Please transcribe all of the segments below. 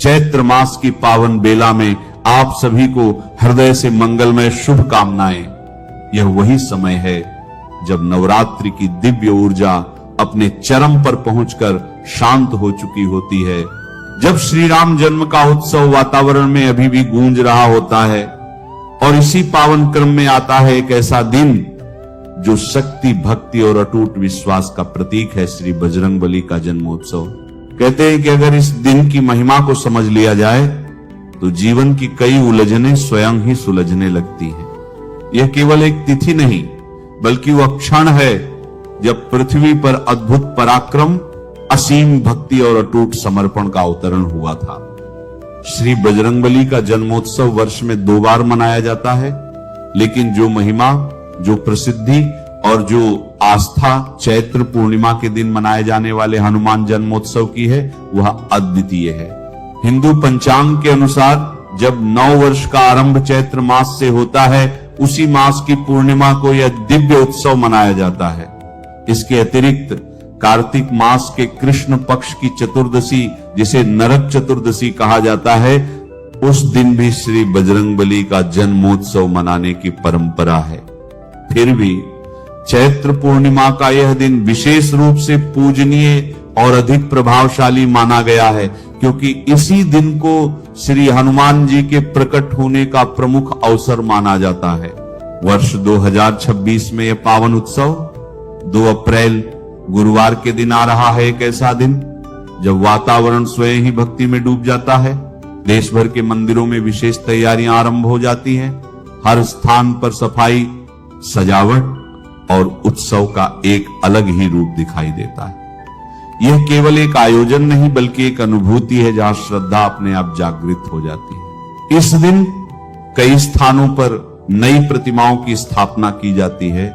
चैत्र मास की पावन बेला में आप सभी को हृदय से मंगलमय शुभकामनाएं। यह वही समय है जब नवरात्रि की दिव्य ऊर्जा अपने चरम पर पहुंचकर शांत हो चुकी होती है, जब श्री राम जन्म का उत्सव वातावरण में अभी भी गूंज रहा होता है। और इसी पावन क्रम में आता है एक ऐसा दिन जो शक्ति, भक्ति और अटूट विश्वास का प्रतीक है, श्री बजरंगबली का जन्मोत्सव। कहते हैं कि अगर इस दिन की महिमा को समझ लिया जाए तो जीवन की कई उलझनें स्वयं ही सुलझने लगती हैं। यह केवल एक तिथि नहीं बल्कि वह क्षण है जब पृथ्वी पर अद्भुत पराक्रम, असीम भक्ति और अटूट समर्पण का अवतरण हुआ था। श्री बजरंगबली का जन्मोत्सव वर्ष में 2 बार मनाया जाता है, लेकिन जो महिमा, जो प्रसिद्धि और जो आस्था चैत्र पूर्णिमा के दिन मनाए जाने वाले हनुमान जन्मोत्सव की है, वह अद्वितीय है। हिंदू पंचांग के अनुसार जब नव वर्ष का आरंभ चैत्र मास से होता है, उसी मास की पूर्णिमा को यह दिव्य उत्सव मनाया जाता है। इसके अतिरिक्त कार्तिक मास के कृष्ण पक्ष की चतुर्दशी, जिसे नरक चतुर्दशी कहा जाता है, उस दिन भी श्री बजरंगबली का जन्मोत्सव मनाने की परंपरा है। फिर भी चैत्र पूर्णिमा का यह दिन विशेष रूप से पूजनीय और अधिक प्रभावशाली माना गया है, क्योंकि इसी दिन को श्री हनुमान जी के प्रकट होने का प्रमुख अवसर माना जाता है। वर्ष 2026 में यह पावन उत्सव 2 अप्रैल गुरुवार के दिन आ रहा है। एक ऐसा दिन जब वातावरण स्वयं ही भक्ति में डूब जाता है। देश भर के मंदिरों में विशेष तैयारियां आरंभ हो जाती हैं। हर स्थान पर सफाई, सजावट और उत्सव का एक अलग ही रूप दिखाई देता है। यह केवल एक आयोजन नहीं बल्कि एक अनुभूति है जहां श्रद्धा अपने आप जागृत हो जाती है। इस दिन कई स्थानों पर नई प्रतिमाओं की स्थापना की जाती है,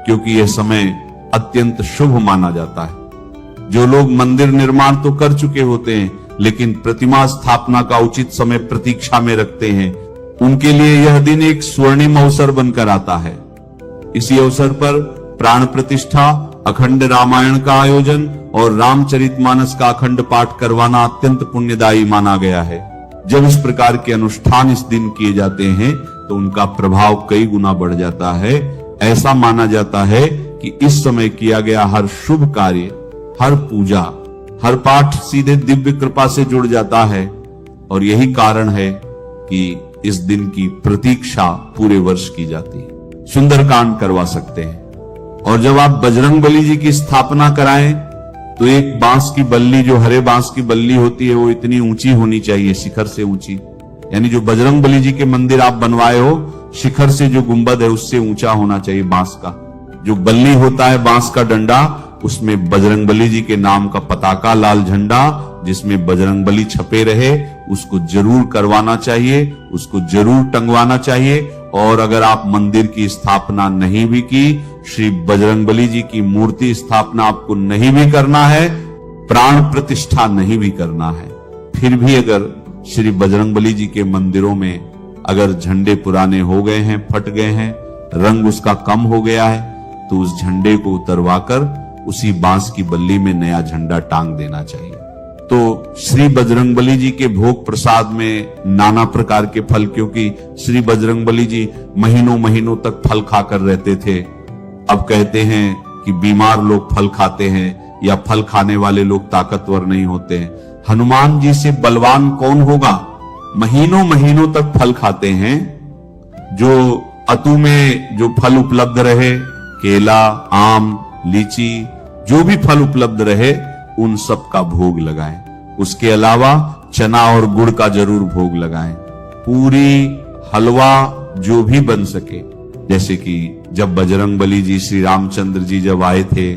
क्योंकि यह समय अत्यंत शुभ माना जाता है। जो लोग मंदिर निर्माण तो कर चुके होते हैं, लेकिन प्रतिमा स्थापना का उचित समय प्रतीक्षा में रखते हैं, उनके लिए यह दिन एक स्वर्णिम अवसर बनकर आता है। इसी अवसर पर प्राण प्रतिष्ठा, अखंड रामायण का आयोजन और रामचरितमानस का अखंड पाठ करवाना अत्यंत पुण्यदायी माना गया है। जब इस प्रकार के अनुष्ठान इस दिन किए जाते हैं तो उनका प्रभाव कई गुना बढ़ जाता है। ऐसा माना जाता है कि इस समय किया गया हर शुभ कार्य, हर पूजा, हर पाठ सीधे दिव्य कृपा से जुड़ जाता है। और यही कारण है कि इस दिन की प्रतीक्षा पूरे वर्ष की जाती है। सुंदरकांड करवा सकते हैं। और जब आप बजरंगबली जी की स्थापना कराएं तो एक बांस की बल्ली, जो हरे बांस की बल्ली होती है, वो इतनी ऊंची होनी चाहिए, शिखर से ऊंची। यानी जो बजरंगबली जी के मंदिर आप बनवाए हो, शिखर से जो गुंबद है उससे ऊंचा होना चाहिए बांस का। जो बल्ली होता है, बांस का डंडा, उसमें बजरंगबली जी के नाम का पताका, लाल झंडा जिसमें बजरंगबली छपे रहे, उसको जरूर करवाना चाहिए, उसको जरूर टंगवाना चाहिए। और अगर आप मंदिर की स्थापना नहीं भी की, श्री बजरंगबली जी की मूर्ति स्थापना आपको नहीं भी करना है, प्राण प्रतिष्ठा नहीं भी करना है, फिर भी अगर श्री बजरंगबली जी के मंदिरों में अगर झंडे पुराने हो गए हैं, फट गए हैं, रंग उसका कम हो गया है, तो उस झंडे को उतरवाकर उसी बांस की बल्ली में नया झंडा टांग देना चाहिए। तो श्री बजरंगबली जी के भोग प्रसाद में नाना प्रकार के फल, क्योंकि श्री बजरंगबली जी महीनों महीनों तक फल खाकर रहते थे। अब कहते हैं कि बीमार लोग फल खाते हैं या फल खाने वाले लोग ताकतवर नहीं होते हैं। हनुमान जी से बलवान कौन होगा? महीनों महीनों तक फल खाते हैं। जो अतु में जो फल उपलब्ध रहे, केला, आम, लीची, जो भी फल उपलब्ध रहे, उन सब का भोग लगाएं। उसके अलावा चना और गुड़ का जरूर भोग लगाएं। पूरी, हलवा जो भी बन सके। जैसे कि जब बजरंगबली जी, श्री रामचंद्र जी जब आए थे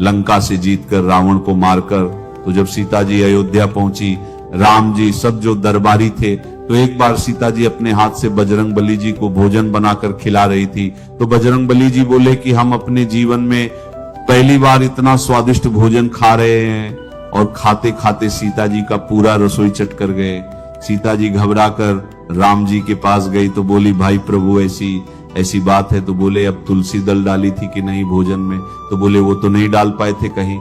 लंका से जीतकर रावण को मारकर, तो जब सीता जी अयोध्या पहुंची, राम जी सब जो दरबारी थे, तो एक बार सीता जी अपने हाथ से बजरंगबली जी को भोजन बनाकर खिला रही थी। तो बजरंगबली जी बोले कि हम अपने जीवन में पहली बार इतना स्वादिष्ट भोजन खा रहे हैं। और खाते खाते सीता जी का पूरा रसोई चट कर गए। सीता जी घबराकर राम जी के पास गई तो बोली, भाई प्रभु ऐसी बात है। तो बोले, अब तुलसी दल डाली थी कि नहीं भोजन में? तो बोले, वो तो नहीं डाल पाए थे कहीं।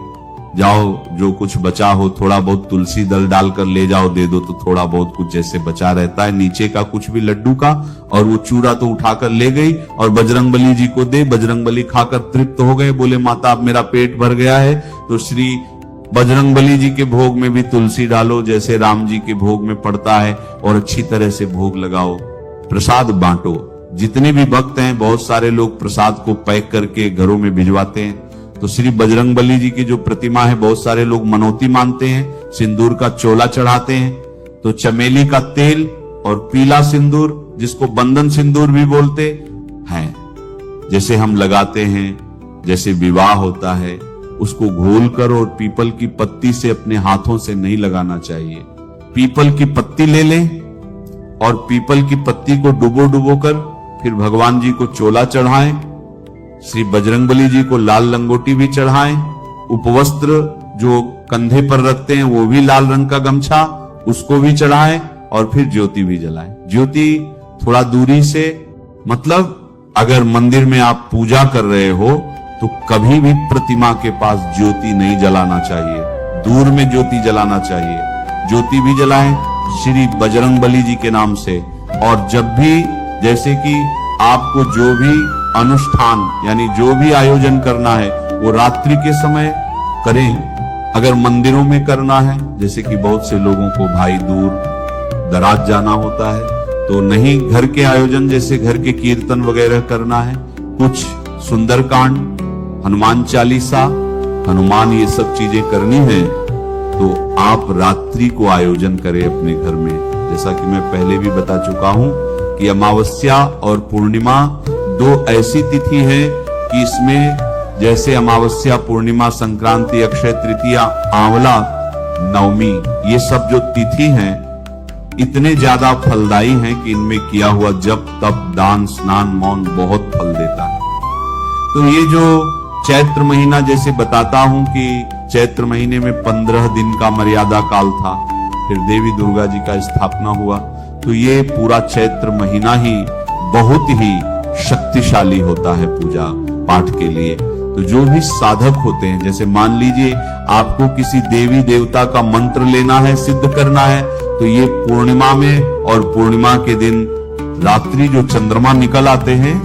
जाओ जो कुछ बचा हो थोड़ा बहुत तुलसी दल डालकर ले जाओ, दे दो तो थोड़ा बहुत कुछ जैसे बचा रहता है नीचे का कुछ भी लड्डू का, और वो चूड़ा तो उठाकर ले गई और बजरंगबली जी को दे। बजरंगबली खाकर तृप्त हो गए, बोले माता अब मेरा पेट भर गया है। तो श्री बजरंगबली जी के भोग में भी तुलसी डालो जैसे राम जी के भोग में पड़ता है, और अच्छी तरह से भोग लगाओ, प्रसाद बांटो। जितने भी भक्त हैं बहुत सारे लोग प्रसाद को पैक करके घरों में भिजवाते हैं। तो श्री बजरंगबली जी की जो प्रतिमा है बहुत सारे लोग मनौती मानते हैं, सिंदूर का चोला चढ़ाते हैं। तो चमेली का तेल और पीला सिंदूर जिसको बंधन सिंदूर भी बोलते हैं, जैसे हम लगाते हैं, जैसे विवाह होता है उसको घोल कर और पीपल की पत्ती से अपने हाथों से नहीं लगाना चाहिए। पीपल की पत्ती ले लें और पीपल की पत्ती को डुबो डुबो कर फिर भगवान जी को चोला चढ़ाएं, श्री बजरंगबली जी को लाल लंगोटी भी चढ़ाएं, उपवस्त्र जो कंधे पर रखते हैं वो भी लाल रंग का गमछा उसको भी चढ़ाएं, और फिर ज्योति भी जलाएं। ज्योति थोड़ा दूरी से, मतलब अगर मंदिर में आप पूजा कर रहे हो तो कभी भी प्रतिमा के पास ज्योति नहीं जलाना चाहिए, दूर में ज्योति जलाना चाहिए। ज्योति भी जलाएं श्री बजरंगबली जी के नाम से। और जब भी जैसे कि आपको जो भी अनुष्ठान यानी जो भी आयोजन करना है वो रात्रि के समय करें। अगर मंदिरों में करना है, जैसे कि बहुत से लोगों को भाई दूर दराज जाना होता है, तो नहीं, घर के आयोजन जैसे घर के कीर्तन वगैरह करना है, कुछ सुंदरकांड, हनुमान चालीसा, हनुमान ये सब चीजें करनी है तो आप रात्रि को आयोजन करें अपने घर में। जैसा कि मैं पहले भी बता चुका हूं कि अमावस्या और पूर्णिमा दो ऐसी तिथि है कि इसमें जैसे अमावस्या, पूर्णिमा, संक्रांति, अक्षय तृतीया, आंवला, नवमी, ये सब जो तिथि हैं इतने ज्यादा फलदायी हैं कि इनमें किया हुआ जप, तप, दान, स्नान, मौन बहुत फल देता है। तो ये जो चैत्र महीना जैसे बताता हूं कि चैत्र महीने में 15 दिन का मर्यादा काल था, फिर देवी दुर्गा जी का स्थापना हुआ, तो ये पूरा चैत्र महीना ही बहुत ही शक्तिशाली होता है पूजा पाठ के लिए। तो जो भी साधक होते हैं, जैसे मान लीजिए आपको किसी देवी देवता का मंत्र लेना है, सिद्ध करना है, तो ये पूर्णिमा में और पूर्णिमा के दिन रात्रि जो चंद्रमा निकल आते हैं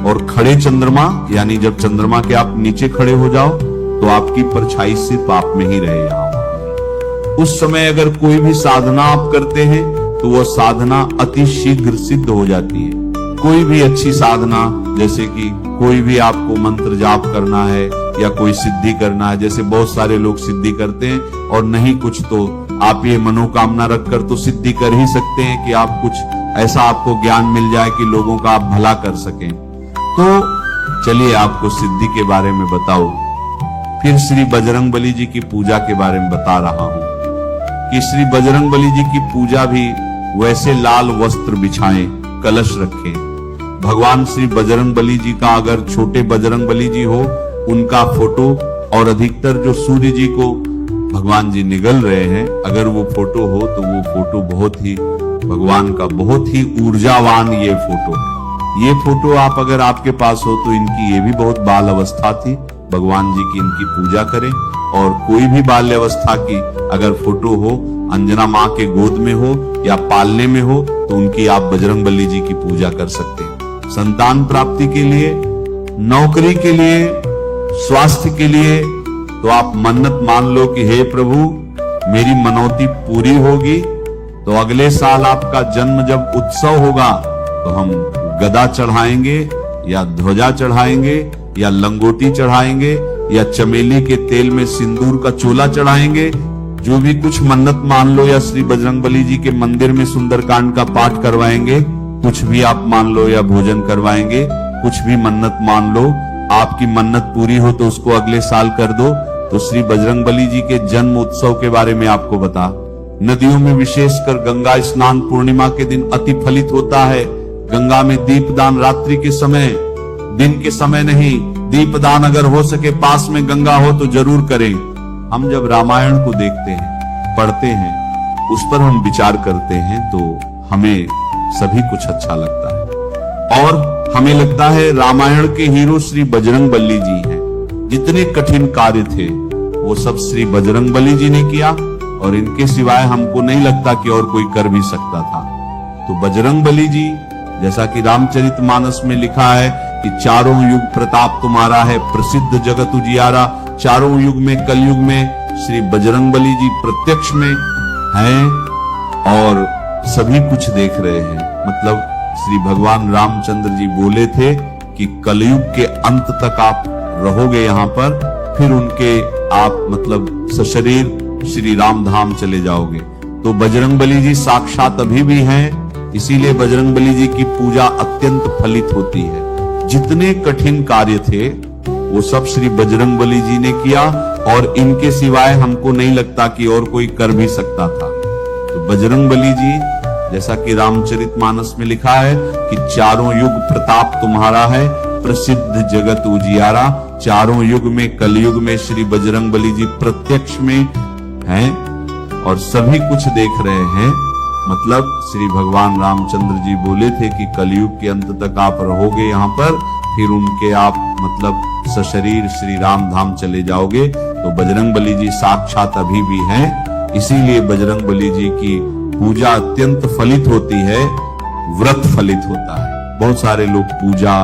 और खड़े चंद्रमा, यानी जब चंद्रमा के आप नीचे खड़े हो जाओ तो आपकी परछाई सिर्फ आप में ही रहे यहाँ। उस समय अगर कोई भी साधना आप करते हैं तो वह साधना अति शीघ्र सिद्ध हो जाती है। कोई भी अच्छी साधना, जैसे कि कोई भी आपको मंत्र जाप करना है या कोई सिद्धि करना है, जैसे बहुत सारे लोग सिद्धि करते हैं, और नहीं कुछ तो आप ये मनोकामना रखकर तो सिद्धि कर ही सकते हैं कि आप कुछ ऐसा आपको ज्ञान मिल जाए कि लोगों का आप भला कर सकें। तो चलिए आपको सिद्धि के बारे में बताओ। फिर श्री बजरंगबली जी की पूजा के बारे में बता रहा हूं कि श्री बजरंगबली जी की पूजा भी वैसे लाल वस्त्र बिछाएं, कलश रखें। भगवान श्री बजरंगबली जी का, अगर छोटे बजरंगबली जी हो उनका फोटो, और अधिकतर जो सूर्य जी को भगवान जी निगल रहे हैं, अगर वो फोटो हो तो वो फोटो बहुत ही भगवान का बहुत ही ऊर्जावान ये फोटो है। ये फोटो आप अगर आपके पास हो तो इनकी ये भी बहुत बाल अवस्था थी, भगवान जी की इनकी पूजा करें। और कोई भी बाल्य अवस्था की अगर फोटो हो, अंजना माँ के गोद में हो या पालने में हो, तो उनकी आप बजरंगबली जी की पूजा कर सकते हैं। संतान प्राप्ति के लिए, नौकरी के लिए, स्वास्थ्य के लिए, तो आप मन्नत मान लो कि हे प्रभु मेरी मनौती पूरी होगी तो अगले साल आपका जन्म जब उत्सव होगा तो हम गदा चढ़ाएंगे या ध्वजा चढ़ाएंगे या लंगोटी चढ़ाएंगे या चमेली के तेल में सिंदूर का चोला चढ़ाएंगे। जो भी कुछ मन्नत मान लो, या श्री बजरंगबली जी के मंदिर में सुंदरकांड का पाठ करवाएंगे, कुछ भी आप मान लो, या भोजन करवाएंगे, कुछ भी मन्नत मान लो, आपकी मन्नत पूरी हो तो उसको अगले साल कर दो। तो श्री बजरंगबली जी के जन्म उत्सव के बारे में आपको बता। नदियों में विशेषकर गंगा स्नान पूर्णिमा के दिन अति फलित होता है। गंगा में दीपदान रात्रि के समय, दिन के समय नहीं, दीपदान अगर हो सके पास में गंगा हो तो जरूर करें। हम जब रामायण को देखते हैं, पढ़ते हैं, उस पर हम विचार करते हैं तो हमें सभी कुछ अच्छा लगता है, और हमें लगता है रामायण के हीरो श्री बजरंगबली जी हैं। जितने कठिन कार्य थे वो सब श्री बजरंगबली जी ने किया और इनके सिवाय हमको नहीं लगता कि और कोई कर भी सकता था। तो बजरंगबली जी, जैसा कि रामचरितमानस में लिखा है कि चारों युग प्रताप तुम्हारा है, प्रसिद्ध जगत उजियारा। चारों युग में, कलयुग में श्री बजरंगबली जी प्रत्यक्ष में हैं और सभी कुछ देख रहे हैं। मतलब श्री भगवान रामचंद्र जी बोले थे कि कलयुग के अंत तक आप रहोगे यहाँ पर, फिर उनके आप मतलब सशरीर श्री राम धाम चले जाओगे। तो बजरंगबली जी साक्षात अभी भी हैं, इसीलिए बजरंगबली जी की पूजा अत्यंत फलित होती है। जितने कठिन कार्य थे वो सब श्री बजरंगबली जी ने किया और इनके सिवाय हमको नहीं लगता कि और कोई कर भी सकता था। तो बजरंगबली जी, जैसा कि रामचरितमानस में लिखा है कि चारों युग प्रताप तुम्हारा है, प्रसिद्ध जगत उजियारा। चारों युग में, कलयुग में श्री बजरंगबली जी प्रत्यक्ष में हैं और सभी कुछ देख रहे हैं। मतलब श्री भगवान रामचंद्र जी बोले थे कि कलयुग के अंत तक आप रहोगे यहाँ पर, फिर उनके आप मतलब सशरीर श्री राम धाम चले जाओगे। तो बजरंगबली जी साक्षात अभी भी हैं, इसीलिए बजरंगबली जी की पूजा अत्यंत फलित होती है, व्रत फलित होता है। बहुत सारे लोग पूजा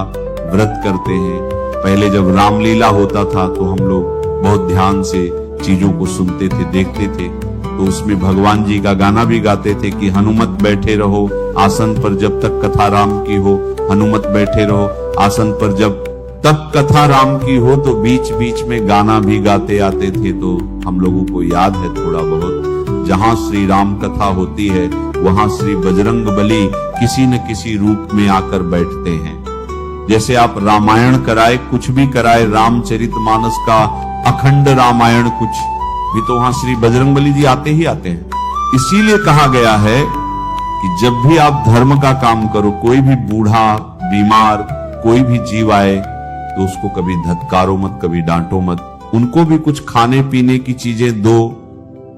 व्रत करते हैं। पहले जब रामलीला होता था तो हम लोग बहुत ध्यान से चीजों को सुनते थे, देखते थे। तो उसमें भगवान जी का गाना भी गाते थे कि हनुमत बैठे रहो आसन पर जब तक कथा राम की हो, हनुमत बैठे रहो आसन पर जब तक कथा राम की हो। तो बीच बीच में गाना भी गाते आते थे। तो हम लोगों को याद है थोड़ा बहुत, जहां श्री राम कथा होती है वहां श्री बजरंगबली किसी न किसी रूप में आकर बैठते हैं। जैसे आप रामायण कराए, कुछ भी कराए, रामचरितमानस का अखंड रामायण कुछ भी, तो वहां श्री बजरंगबली जी आते ही आते हैं। इसीलिए कहा गया है कि जब भी आप धर्म का काम करो, कोई भी बूढ़ा बीमार कोई भी जीव आए तो उसको कभी धत्कारो मत, कभी डांटो मत। उनको भी कुछ खाने पीने की चीजें दो।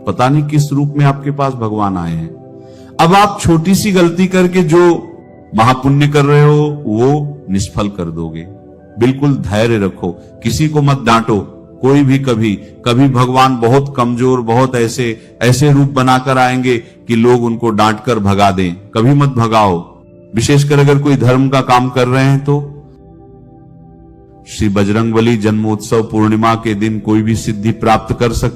पता नहीं किस रूप में आपके पास भगवान आए हैं। अब आप छोटी सी गलती करके जो महापुण्य कर रहे हो वो निष्फल कर दोगे। बिल्कुल धैर्य रखो, किसी को मत डांटो। कोई भी कभी भगवान बहुत कमजोर, बहुत ऐसे रूप बनाकर आएंगे कि लोग उनको डांट कर भगा दें। कभी मत भगाओ, विशेषकर अगर कोई धर्म का काम कर रहे हैं तो। श्री बजरंगबली जन्मोत्सव पूर्णिमा के दिन कोई भी सिद्धि प्राप्त कर सकते